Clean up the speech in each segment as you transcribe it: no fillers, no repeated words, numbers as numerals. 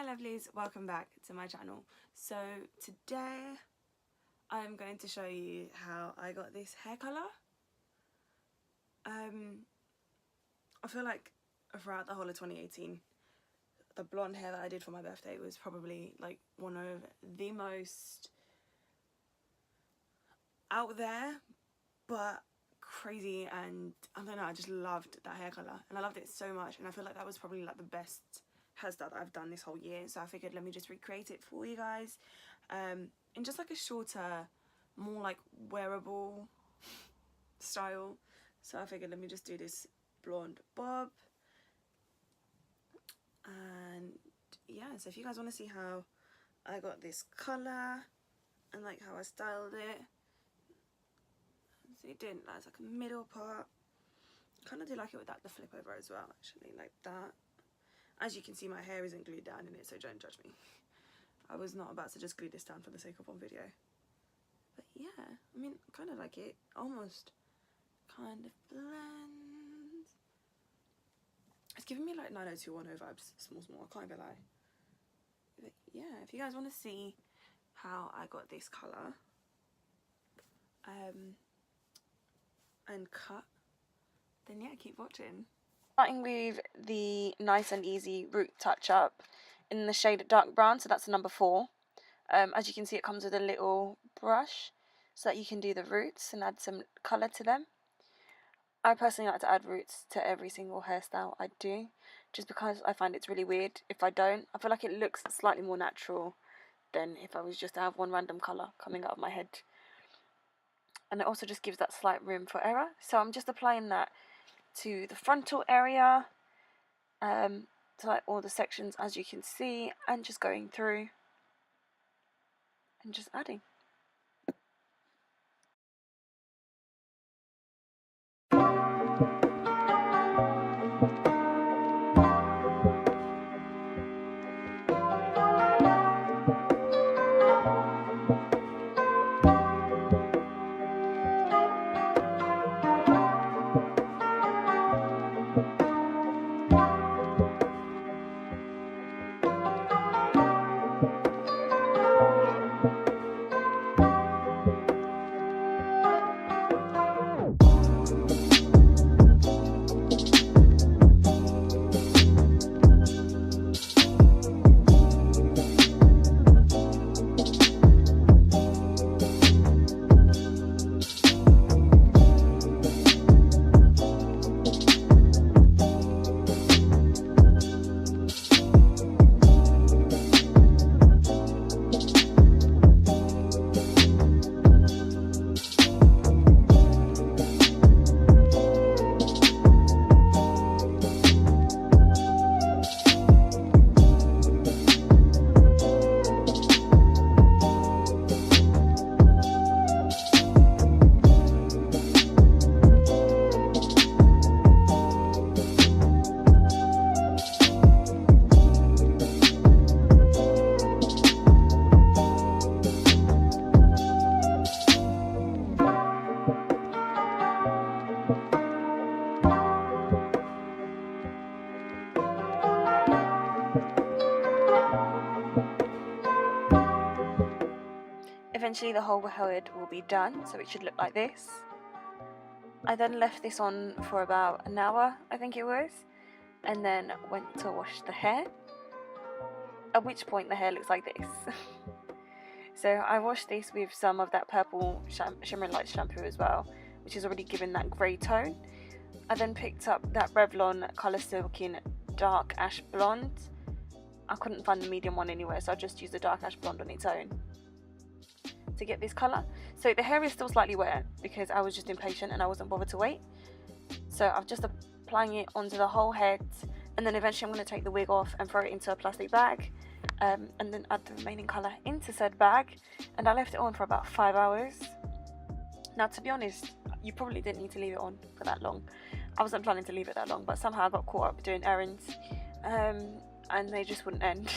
lovelies, welcome back to my channel. So today I'm going to show you how I got this hair colour. I feel like throughout the whole of 2018 the blonde hair that I did for my birthday was probably like one of the most out there but crazy, and I don't know, I just loved that hair colour and I loved it so much, and I feel like that was probably like the best hairstyle that I've done this whole year. So I figured let me just recreate it for you guys in just like a shorter, more like wearable style. So I figured let me just do this blonde bob. And yeah, so if you guys want to see how I got this colour and like how I styled it, so it didn't, that's like a middle part. Kind of do like it with that, the flip over as well, actually, like that. As you can see, my hair isn't glued down in it, so don't judge me. I was not about to just glue this down for the sake of one video. But yeah, I mean, I kind of like it. Almost kind of blends. It's giving me like 90210 vibes, small, I can't even lie. But yeah, if you guys want to see how I got this colour and cut, then yeah, keep watching. Starting with the Nice and Easy Root Touch Up in the shade dark brown, so that's the number 4. As you can see, it comes with a little brush so that you can do the roots and add some colour to them. I personally like to add roots to every single hairstyle I do, just because I find it's really weird if I don't. I feel like it looks slightly more natural than if I was just to have one random colour coming out of my head. And it also just gives that slight room for error. So I'm just applying that to the frontal area, to like all the sections, as you can see, and just going through and just adding. Eventually the whole head will be done, so it should look like this. I then left this on for about an hour, I think it was, and then went to wash the hair, at which point the hair looks like this. So I washed this with some of that purple Shimmer Light shampoo as well, which is already given that grey tone. I then picked up that Revlon ColorSilk in dark ash blonde. I couldn't find the medium one anywhere, so I just used the dark ash blonde on its own to get this colour. So the hair is still slightly wet because I was just impatient and I wasn't bothered to wait. So I'm just applying it onto the whole head, and then eventually I'm going to take the wig off and throw it into a plastic bag, and then add the remaining colour into said bag. And I left it on for about 5 hours. Now, to be honest, you probably didn't need to leave it on for that long. I wasn't planning to leave it that long, but somehow I got caught up doing errands, and they just wouldn't end.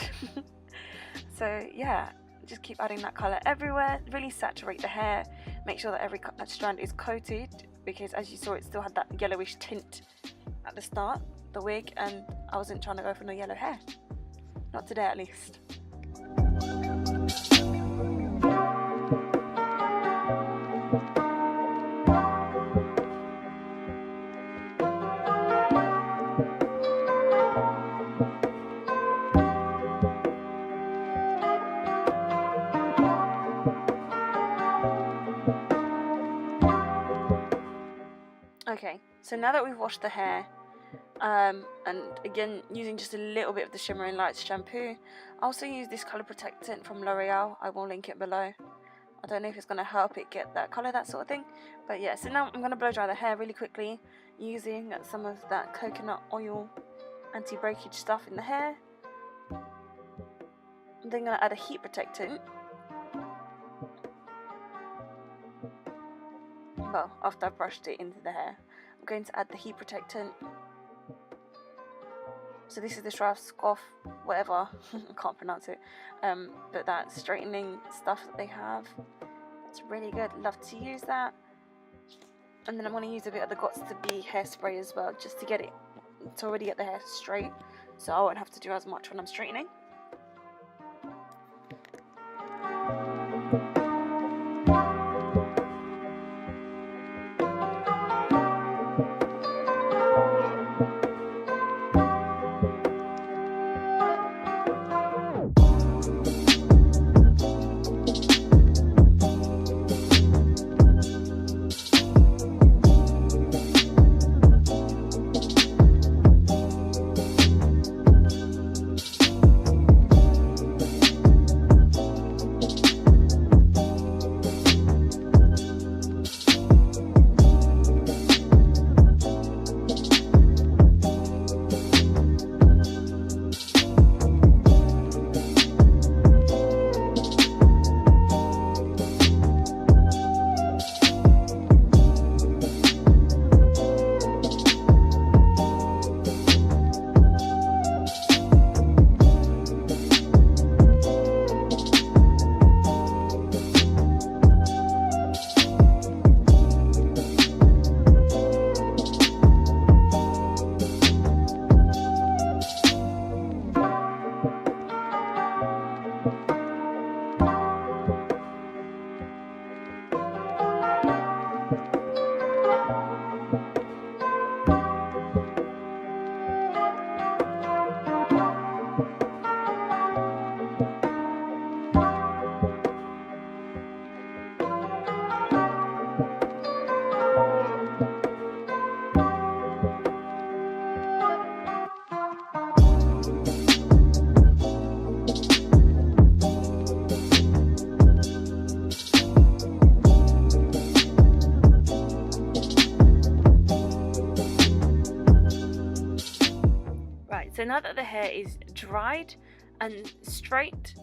So yeah, just keep adding that colour everywhere, really saturate the hair, make sure that every strand is coated, because as you saw it still had that yellowish tint at the start, the wig, and I wasn't trying to go for no yellow hair. Not today at least. Okay, so now that we've washed the hair, and again using just a little bit of the Shimmer and Lights shampoo, I also use this colour protectant from L'Oreal. I will link it below. I don't know if it's going to help it get that colour, that sort of thing, but yeah. So now I'm going to blow dry the hair really quickly using some of that coconut oil anti-breakage stuff in the hair. I'm then going to add a heat protectant. Well, after I've brushed it into the hair, I'm going to add the heat protectant. So this is the Schwarzkopf, whatever, I can't pronounce it, but that straightening stuff that they have, it's really good, love to use that. And then I'm going to use a bit of the Got2b hairspray as well, just to get it, to already get the hair straight, so I won't have to do as much when I'm straightening. So now that the hair is dried and straight,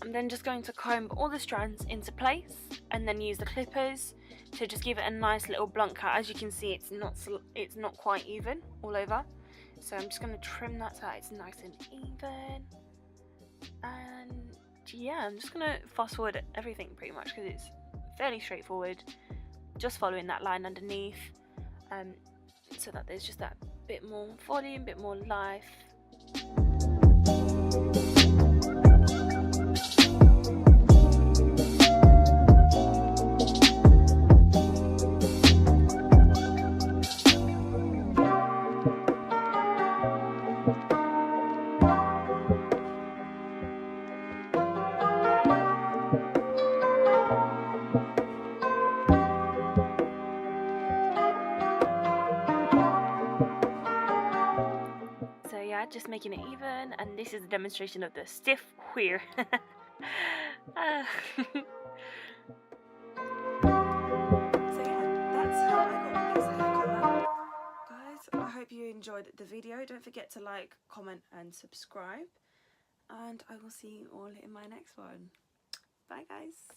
I'm then just going to comb all the strands into place and then use the clippers to just give it a nice little blunt cut. As you can see, it's not quite even all over, so I'm just going to trim that so it's nice and even. And yeah, I'm just going to fast forward everything pretty much because it's fairly straightforward, just following that line underneath, so that there's just that bit more volume, bit more life. Just making it even, and this is a demonstration of the stiff queer. So yeah, that's how I got this hair colour. Guys, I hope you enjoyed the video. Don't forget to like, comment and subscribe, and I will see you all in my next one. Bye guys.